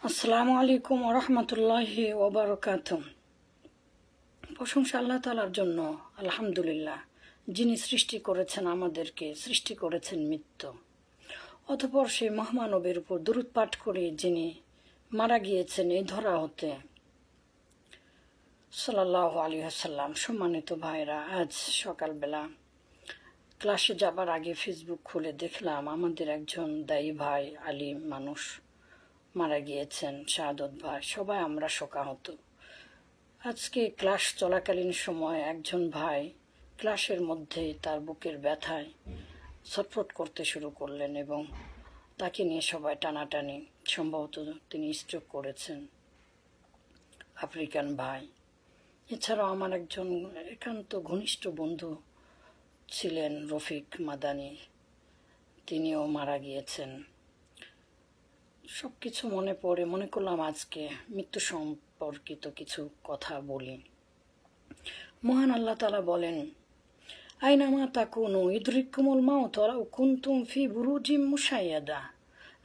আসসালামু আলাইকুম ওরহমতুল্লাহি ওবরকাতুহ। প্রশংসা আল্লাহ তাআলার জন্য, আলহামদুলিল্লাহ, যিনি সৃষ্টি করেছেন আমাদেরকে, সৃষ্টি করেছেন মৃত্যু। অতঃপর সেই মহামানবের উপর দুরূদ পাঠ করে যিনি মারা গিয়েছেন এই ধরা হতে, সাল্লাল্লাহু আলাইহি ওয়াসাল্লাম। সম্মানিত ভাইরা, আজ সকালবেলা ক্লাসে যাবার আগে ফেসবুক খুলে দেখলাম আমাদের একজন দায়ী ভাই, আলিম মানুষ মারা গিয়েছেন, শাহাদত ভাই। সবাই আমরা শোকাহত। আজকে ক্লাস চলাকালীন সময় একজন ভাই ক্লাসের মধ্যে তার বুকের ব্যথায় ছটফট করতে শুরু করলেন এবং তাকে নিয়ে সবাই টানাটানি। সম্ভবত তিনি স্ট্রোক করেছেন, আফ্রিকান ভাই। এছাড়াও আমার একজন একান্ত ঘনিষ্ঠ বন্ধু ছিলেন রফিক মাদানি, তিনিও মারা গিয়েছেন। সব কিছু মনে পড়ে মনে করলাম আজকে মৃত্যু সম্পর্কিত কিছু কথা বলি। মহান আল্লাহ তাআলা বলেন, আইনামা তাকুনু ইদরিকুমুল মাউত ওয়ালাউ কুনতুম ফি বুরুজিম মুশাইয়াদা।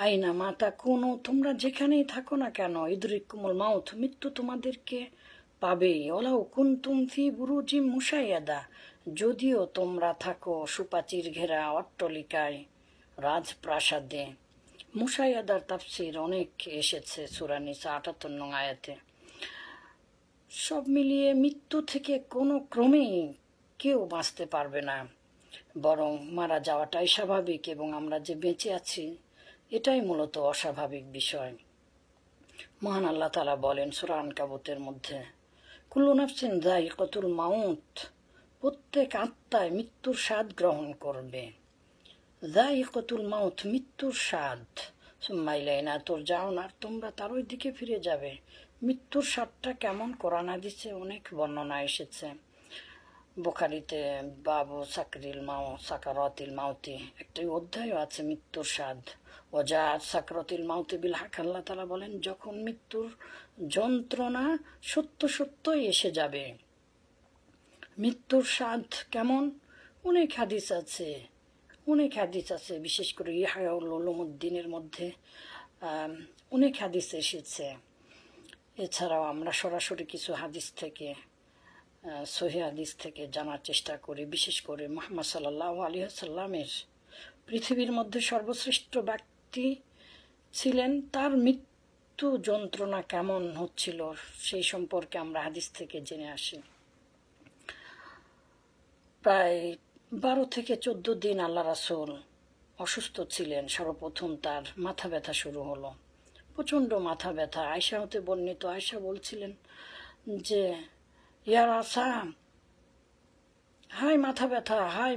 আইনামা তাকুনু, তোমরা যেখানেই থাকো না কেন, ইদরিকুমুল মাউত, মৃত্যু তোমাদেরকে পাবেই। ওয়ালাউ কুনতুম ফি বুরুজিম মুশাইয়াদা, যদিও তোমরা থাকো সুপাচির ঘেরা অট্টালিকায়, রাজপ্রাসাদে। মুশাইয়াদার তাফসির অনেক এসেছে সূরা নিসা ৭৮ নং আয়াতে। সব মিলিয়ে মৃত্যু থেকে কোনো ক্রমেই কেউ বাঁচতে পারবে না, বরং মারা যাওয়াটাই স্বাভাবিক, এবং আমরা যে বেঁচে আছি এটাই মূলত অস্বাভাবিক বিষয়। মহান আল্লাহ তাআলা বলেন সূরা আনকাবুতের মধ্যে, কুল্লু নাফসিন যায়িকাতুল মাউত, প্রত্যেক আত্মায় মৃত্যুর স্বাদ গ্রহণ করবে। যায়িকাতুল মাউত, মৃত্যুর স্বাদ। সুম্মা ইলাইনা তুরজাউন, আর তোমরা তার ওই দিকে ফিরে যাবে। মৃত্যুর স্বাদটা কেমন, কোরআন হাদিসে অনেক বর্ণনা এসেছে। বুখারীতে বাবু সাকারাতিল মাউতি একটি অধ্যায় আছে মৃত্যুর স্বাদ। ওজা সাকরাতিল মাউতি বিল হক, আল্লাহ তাআলা বলেন যখন মৃত্যুর যন্ত্রণা সত্য সত্যই এসে যাবে। মৃত্যুর স্বাদ কেমন, অনেক হাদিস আছে, বিশেষ করে ইহয়া উলুমুদ্দিনের মধ্যে অনেক হাদিস এসেছে। এছাড়াও আমরা সরাসরি কিছু হাদিস থেকে, সহিহ হাদিস থেকে জানার চেষ্টা করি। বিশেষ করে মুহাম্মদ সাল্লাল্লাহু আলাইহি ওয়াসাল্লামের পৃথিবীর মধ্যে সর্বশ্রেষ্ঠ ব্যক্তি ছিলেন, তার মৃত্যু যন্ত্রণা কেমন হচ্ছিল সেই সম্পর্কে আমরা হাদিস থেকে জেনে আসি। প্রায় 12 থেকে 14 দিন আল্লাহ রাসূল অসুস্থ ছিলেন। সর্বপ্রথম তার মাথা ব্যথা শুরু হলো, প্রচণ্ড মাথা ব্যথা। আয়েশা হতে বর্ণিত, আয়েশা বলছিলেন যে ইয়া রাসূল, হাই মাথা ব্যথা, হাই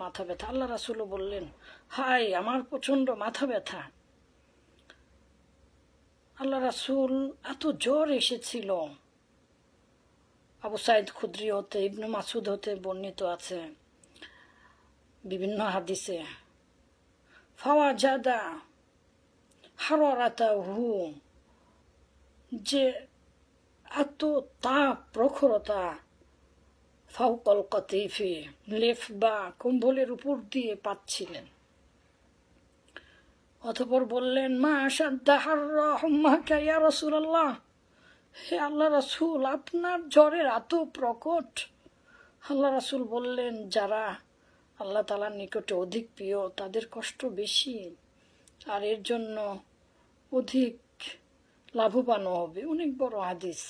মাথা ব্যথা। আল্লাহ রাসূলও বললেন, হাই আমার প্রচণ্ড মাথা ব্যথা। আল্লাহ রাসূল এত জ্বর এসেছিল। আবু সাইদ খুদরি হতে, ইবনে মাসুদ হতে বর্ণিত আছে বিভিন্ন হাদিসে, ফাওয়াজাদা হারারাতাহু, যে এত তাপ প্রখরতা, ফাওকাল কাতিফি, লেফ বা কম্বলের উপর দিয়ে পাচ্ছিলেন। অতঃপর বললেন, মা আশাদ্দা হাররা হুম্মাকা ইয়া রাসূলুল্লাহ, হে আল্লাহ রাসূল, আপনার জ্বরের এত প্রকট। আল্লাহ রাসূল বললেন, যারা আল্লাহ তাআলার নিকটে অধিক প্রিয় তাদের কষ্ট বেশি, আর এর জন্য অধিক লাভবানও হবে। অনেক বড় হাদিস।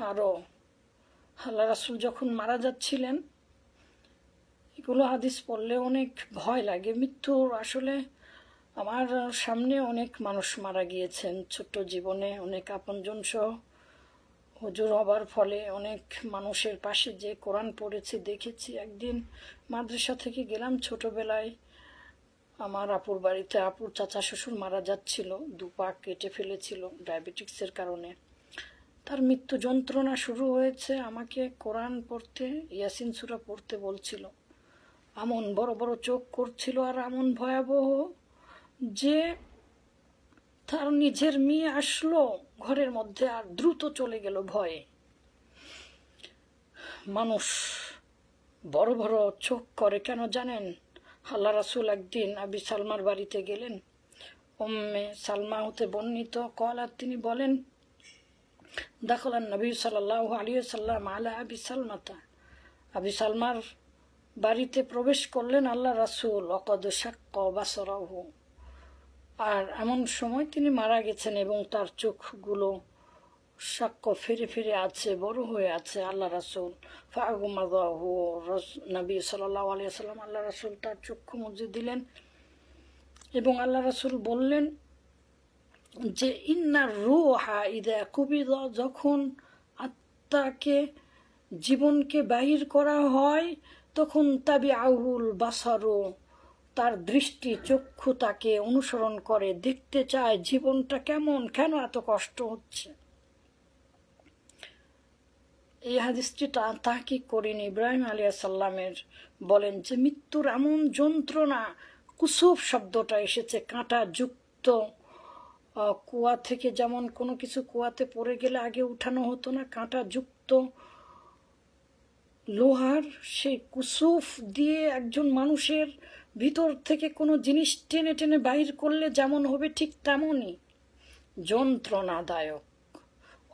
আরও আল্লাহ রাসূল যখন মারা যাচ্ছিলেন, এগুলো হাদিস পড়লে অনেক ভয় লাগে। মৃত্যুর আসলে আমার সামনে অনেক মানুষ মারা গিয়েছেন ছোট্ট জীবনে, অনেক আপনজন সহ। হুজুর হবার ফলে অনেক মানুষের পাশে যে কোরআন পড়েছি, দেখেছি। একদিন মাদ্রাসা থেকে গেলাম ছোটবেলায়, আমার আপুর বাড়িতে আপুর চাচা শ্বশুর মারা যাচ্ছিল, 2 পা কেটে ফেলেছিল ডায়াবেটিক্সের কারণে। তার মৃত্যু যন্ত্রণা শুরু হয়েছে, আমাকে কোরআন পড়তে, ইয়াসিন সূরা পড়তে বলছিল। এমন বড় বড় চোখ করছিল আর এমন ভয়াবহ যে তার নিজের মেয়ে আসলো ঘরের মধ্যে আর দ্রুত চলে গেল ভয়ে। মানুষ বড় বড় চোখ করে কেন জানেন? আল্লাহ রাসূল একদিন আবি সালমার বাড়িতে গেলেন, উম্মে সালমা হতে বর্ণিত কলার তিনি বলেন, দাখলান নবী সাল্লাল্লাহু আলাইহি ওয়াসাল্লাম আলা আবি সালমাতা, আবি সালমার বাড়িতে প্রবেশ করলেন আল্লাহ রাসূল, অকদ শাক্ক বাসরাহু, আর এমন সময় তিনি মারা গেছেন এবং তার চোখগুলো সাক্ষ্য ফিরে ফিরে আছে, বড় হয়ে আছে। আল্লাহ রাসূল ফাগুমাদাহু, নবী সাল্লাল্লাহু আলাইহি ওয়াসাল্লাম আল্লাহ রাসূল তার চক্ষু মুছে দিলেন এবং আল্লাহ রাসূল বললেন যে ইন্নার রূহা ইদা কুবিদা, যখন আত্মাকে জীবনকে বাহির করা হয় তখন তাবিআহুল বাসারু, তার দৃষ্টি চক্ষু তাকে অনুসরণ করে, দেখতে চায় জীবনটা কেমন, কেন এত কষ্ট হচ্ছে। এই হাদিসটি তাহকিক করেন ইব্রাহিম আলাইহিস সালামের, বলেন যে মৃত্যুর এমন যন্ত্রণা, কুসুফ শব্দটা এসেছে কাঁটা যুক্ত, কুয়া থেকে যেমন কোনো কিছু কুয়াতে পড়ে গেলে আগে উঠানো হতো না, কাঁটা যুক্ত লোহার সেই কুসুফ দিয়ে একজন মানুষের ভিতর থেকে কোনো জিনিস টেনে টেনে বাহির করলে যেমন হবে ঠিক তেমনই যন্ত্রণাদায়ক।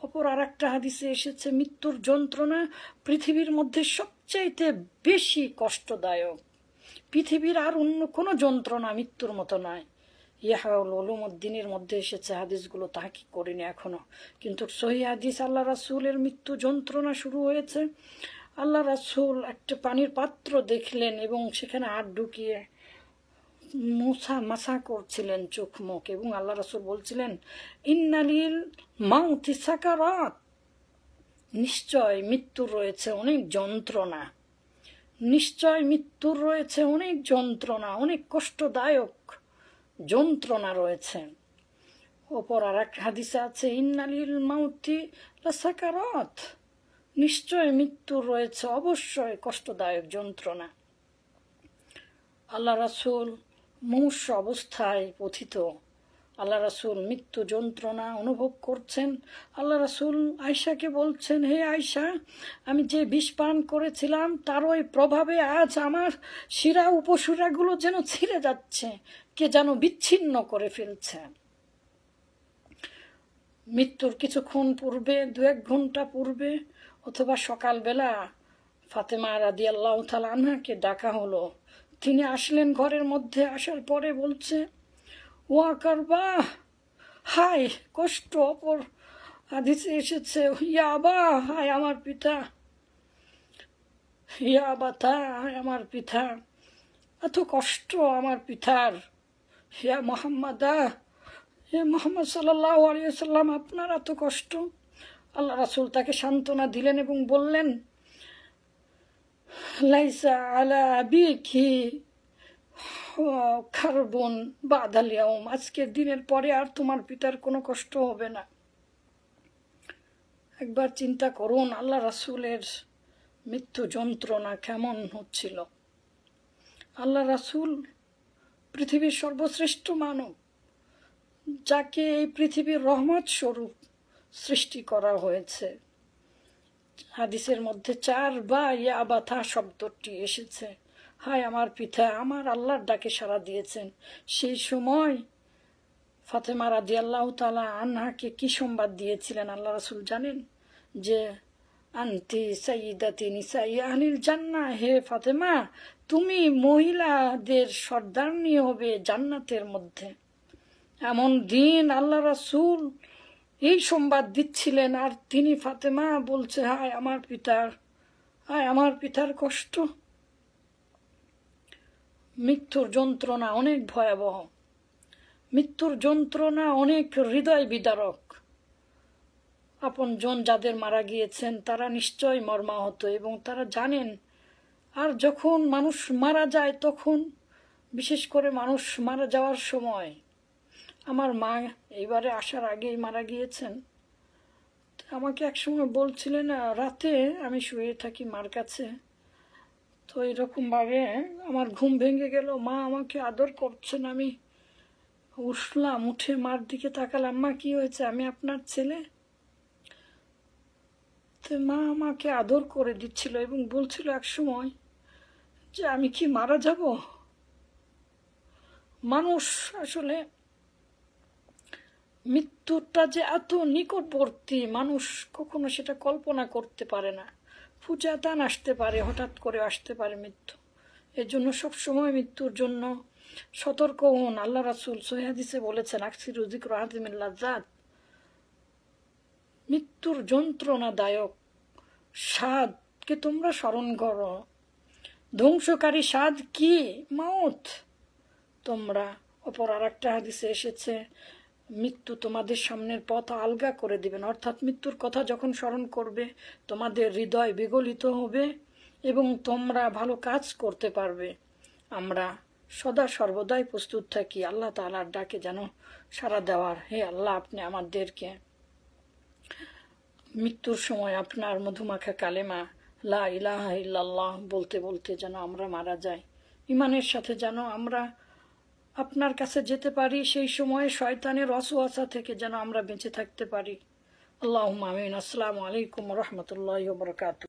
অপর আর একটা হাদিসে এসেছে মৃত্যুর যন্ত্রণা পৃথিবীর মধ্যে সবচাইতে বেশি কষ্টদায়ক, পৃথিবীর আর অন্য কোনো যন্ত্রণা মৃত্যুর মতো নয়। ইয়াহুল উলুমউদ্দিনের মধ্যে এসেছে, হাদিসগুলো তাহকিক করিনি এখনো, কিন্তু সহিহ হাদিস আল্লাহ রাসূলের মৃত্যু যন্ত্রণা শুরু হয়েছে। আল্লাহ রাসূল একটা পানির পাত্র দেখলেন এবং সেখানে হাত ঢুকিয়ে মাসা করছিলেন চোখ মুখ, এবং আল্লাহ রাসূল বলছিলেন ইন্নালিল মাউতি সাকারাত, নিশ্চয় মৃত্যুর রয়েছে অনেক যন্ত্রণা, নিশ্চয় মৃত্যুর রয়েছে অনেক যন্ত্রণা, অনেক কষ্টদায়ক যন্ত্রণা রয়েছে। ওপর আর এক হাদিসে আছে ইন্নালিল মাউতি লাসাকারাত, নিশ্চয় মৃত্যুর রয়েছে অবশ্যই কষ্টদায়ক যন্ত্রণা। আল্লাহ রাসূল মুমূর্ষু অবস্থায় পথিত, আল্লাহ রাসূল মৃত্যু যন্ত্রণা অনুভব করছেন। আল্লাহ রাসূল আয়েশাকে বলছেন, হে আয়েশা, আমি যে বিষ পান করেছিলাম তার ওই প্রভাবে আজ আমার শিরা উপশিরাগুলো যেন ছিঁড়ে যাচ্ছে, কে যেন বিচ্ছিন্ন করে ফেলছে। মৃত্যুর কিছুক্ষণ পূর্বে, 2-1 ঘন্টা পূর্বে অথবা সকালবেলা ফাতেমা রাদিয়াল্লাহু তাআলা আনহাকে ডাকা হলো। তিনি আসলেন ঘরের মধ্যে, আসার পরে বলছে ওয়া কারবা, হায় কষ্ট। অপর হাদিসে এসেছে ইয়া আবা, হায় আমার পিতা, ইয়া আবাতা, হায় আমার পিতা, এত কষ্ট আমার পিতার। ইয়া মুহাম্মাদা, হে মুহাম্মদ সাল্লাল্লাহু আলাইহি ওয়াসাল্লাম, আপনার এত কষ্ট। আল্লাহ রাসূল তাকে সান্ত্বনা দিলেন এবং বললেন লাইসা আলা আবিকি খারবুন বাদাল ইয়াউম, আজকের দিনের পরে আর তোমার পিতার কোনো কষ্ট হবে না। একবার চিন্তা করুন আল্লাহ রাসূলের মৃত্যু যন্ত্রণা কেমন হচ্ছিল। আল্লাহ রাসূল পৃথিবীর সর্বশ্রেষ্ঠ মানব, যাকে এই পৃথিবীর রহমত স্বরূপ সৃষ্টি করা হয়েছে। হাদিসের মধ্যে 4 বার ইয়া আবাতা শব্দটি এসেছে, হায় আমার পিতা, আমার আল্লাহর ডাকে সাড়া দিয়েছেন। সেই সময় ফাতেমা রাদিয়াল্লাহু তাআলা আনহাকে কি সংবাদ দিয়েছিলেন আল্লাহ রাসূল জানেন? যে আনতি সাইয়্যিদাতি নিসাই আহলিল জান্নাহ, হে ফাতেমা, তুমি মহিলাদের সর্দারনী হবে জান্নাতের মধ্যে। এমন দিন আল্লাহ রাসূল এই সংবাদ দিচ্ছিলেন, আর তিনি ফাতেমা বলছে হায় আমার পিতার, হায় আমার পিতার কষ্ট। মৃত্যুর যন্ত্রণা অনেক ভয়াবহ, মৃত্যুর যন্ত্রণা অনেক হৃদয় বিদারক। আপনজন যাদের মারা গিয়েছেন তারা নিশ্চয় মর্মাহত এবং তারা জানেন। আর যখন মানুষ মারা যায় তখন, বিশেষ করে মানুষ মারা যাওয়ার সময়, আমার মা এইবারে আসার আগেই মারা গিয়েছেন। আমাকে একসময় বলছিলেন, রাতে আমি শুয়ে থাকি মার কাছে, তো এরকমভাবে আমার ঘুম ভেঙে গেল, মা আমাকে আদর করছেন। আমি উঠলাম, উঠে মার দিকে তাকালাম, মা কি হয়েছে? আমি আপনার ছেলে। তো মা আমাকে আদর করে দিচ্ছিল এবং বলছিল একসময় যে আমি কি মারা যাব? মানুষ আসলে মৃত্যুটা যে এত নিকটবর্তী, মানুষ কখনো সেটা কল্পনা করতে পারে না। ফুজাতান আসতে পারে, হঠাৎ করে আসতে পারে মৃত্যু। এর জন্য সবসময় মৃত্যুর জন্য সতর্ক হন। আল্লাহ রাসূল সহিহ হাদিসে বলেছেন, আকসিরু যিকরা হাযিমিল লাজ্জাত, মৃত্যুর যন্ত্রণাদায়ক স্বাদকে তোমরা স্মরণ করো। ধ্বংসকারী স্বাদ কি? মাউত। তোমরা, অপর আর একটা হাদিসে এসেছে, মৃত্যু তোমাদের সামনের পথ আলগা করে দিবেন, অর্থাৎ মৃত্যুর কথা যখন স্মরণ করবে তোমাদের হৃদয় বিগলিত হবে এবং তোমরা ভালো কাজ করতে পারবে। আমরা সদা সর্বদাই প্রস্তুত থাকি আল্লাহ তাআলার ডাকে যেন সাড়া দেওয়ার। হে আল্লাহ, আপনি আমাদেরকে মৃত্যুর সময় আপনার মধুমাখা কালেমা লা ইলাহা ইল্লাল্লাহ বলতে বলতে যেন আমরা মারা যাই, ইমানের সাথে যেন আমরা আপনার কাছে যেতে পারি, সেই সময়ে শয়তানের ওয়াসওয়াসা থেকে যেন আমরা বেঁচে থাকতে পারি। আল্লাহুম্মা আমিন। আসসালামু আলাইকুম ওয়া রাহমাতুল্লাহি ওয়া বারাকাতুহু।